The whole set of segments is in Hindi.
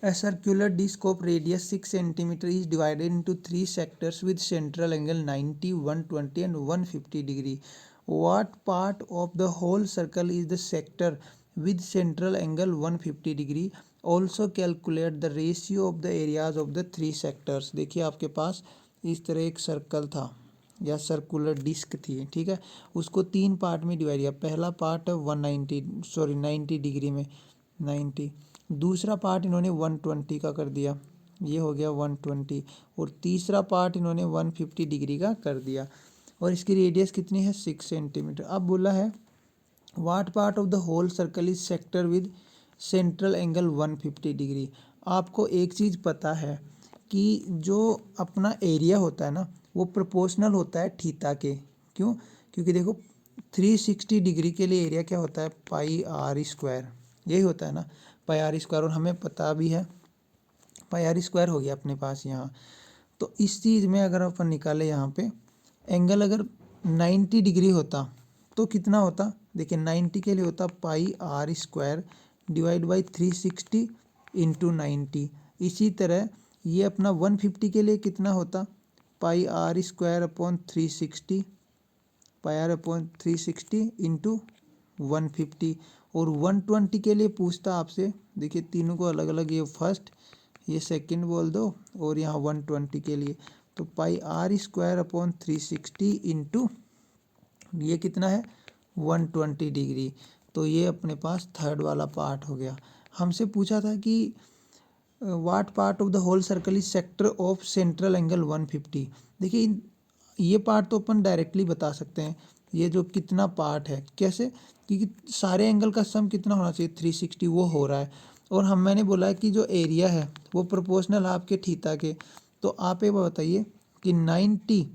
A circular disc of radius 6 cm is divided into 3 sectors with central angle 90, 120 and 150 degree. What part of the whole circle is the sector with central angle 150 degree? Also calculate the ratio of the areas of the 3 sectors. देखिए आपके पास इस तरह एक सर्कल था या सर्कुलर डिस्क थी, ठीक है। उसको 3 पार्ट में डिवाइड किया। पहला पार्ट 90 डिग्री में 90, दूसरा पार्ट इन्होंने 120 का कर दिया, ये हो गया 120, और तीसरा पार्ट इन्होंने 150 डिग्री का कर दिया, और इसकी रेडियस कितनी है 6 सेंटीमीटर। अब बोला है what part of the whole circle is sector with central angle 150 degree. आपको एक चीज़ पता है कि जो अपना एरिया होता है ना वो प्रोपोर्शनल होता है थीटा के। क्यों? क्योंकि देखो 360 डिग्री के लिए एरिया क्या होता है, पाई आर स्क्वायर, यही होता है ना, पाई आर स्क्वायर, और हमें पता भी है पाई आर स्क्वायर हो गया अपने पास यहाँ। तो इस चीज़ में अगर अपन निकाले यहाँ पे एंगल अगर 90 डिग्री होता तो कितना होता, देखिए 90 के लिए होता pi r square divide by 360 into 90। इसी तरह ये अपना 150 के लिए कितना होता, pi r square upon 360, pi r upon 360 into 150। और 120 के लिए पूछता आपसे, देखिए तीनों को अलग अलग, ये फर्स्ट ये सेकंड बोल दो, और यहाँ 120 के लिए तो पाई आर स्क्वायर अपॉन 360 इंटू ये कितना है 120 डिग्री। तो ये अपने पास थर्ड वाला पार्ट हो गया। हमसे पूछा था कि what part of the whole circle is sector of central angle 150। देखिए ये पार्ट तो अपन डायरेक्टली बता सकते हैं, ये जो कितना पार्ट है कैसे, क्योंकि सारे एंगल का सम कितना होना चाहिए 360, वो हो रहा है। और मैंने बोला है कि जो एरिया है वो प्रोपोर्शनल आपके थीटा के। तो आप एक बात बताइए कि 90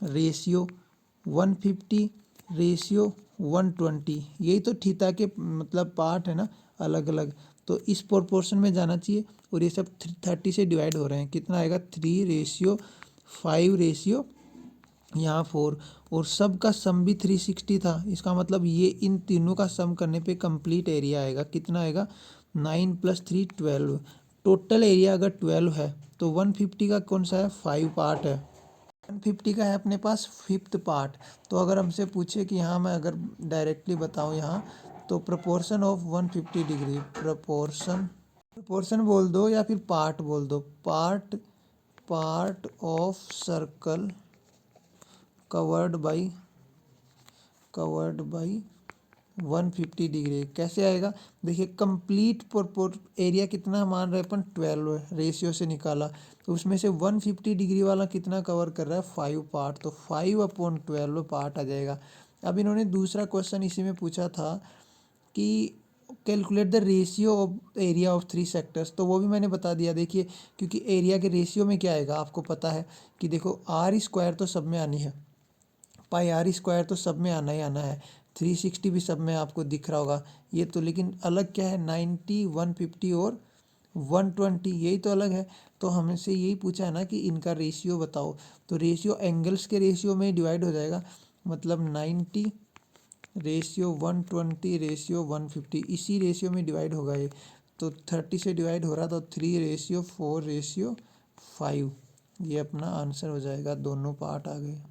रेशियो 150 रेशियो 120, यही तो थीटा के मतलब पार्ट है ना अलग अलग। तो इस प्रोपोर्शन में जाना चाहिए, और ये सब 30 से डिवाइड हो रहे हैं, कितना आएगा 3:5 रेशियो यहाँ 4, और सब का सम भी 360 था। इसका मतलब ये इन तीनों का सम करने पे कंप्लीट एरिया आएगा, कितना आएगा 9 + 3 12। टोटल एरिया अगर 12 है तो 150 का कौन सा है 5 पार्ट है, 150 का है अपने पास 5th पार्ट। तो अगर हमसे पूछे कि यहाँ मैं अगर डायरेक्टली बताऊँ यहाँ तो प्रोपोर्शन ऑफ 150 डिग्री, प्रोपोर्शन बोल दो या फिर पार्ट बोल दो, part of circle covered by 150 degree कैसे आएगा। देखिए कंप्लीट एरिया कितना मान रहे अपन 12 रेशियो से निकाला, तो उसमें से 150 डिग्री वाला कितना कवर कर रहा है 5 पार्ट, तो 5/12 पार्ट आ जाएगा। अब इन्होंने दूसरा क्वेश्चन इसी में पूछा था कि calculate the ratio of area of 3 sectors, तो वो भी मैंने बता दिया। देखिए क्योंकि एरिया के रेशियो में क्या आएगा आपको पता है कि देखो आर स्क्वायर तो सब में आनी है, पाई आर स्क्वायर तो सब में आना ही आना है, 360 भी सब में आपको दिख रहा होगा ये तो, लेकिन अलग क्या है 90, 150 और 120, यही तो अलग है। तो हमसे यही पूछा है ना कि इनका रेशियो बताओ, तो रेशियो एंगल्स के रेशियो में डिवाइड हो जाएगा, मतलब 90 रेशियो 120 रेशियो 150, इसी रेशियो में डिवाइड होगा ये। तो 30 से डिवाइड हो रहा तो 3:4:5, ये अपना आंसर हो जाएगा, दोनों पार्ट आ गए।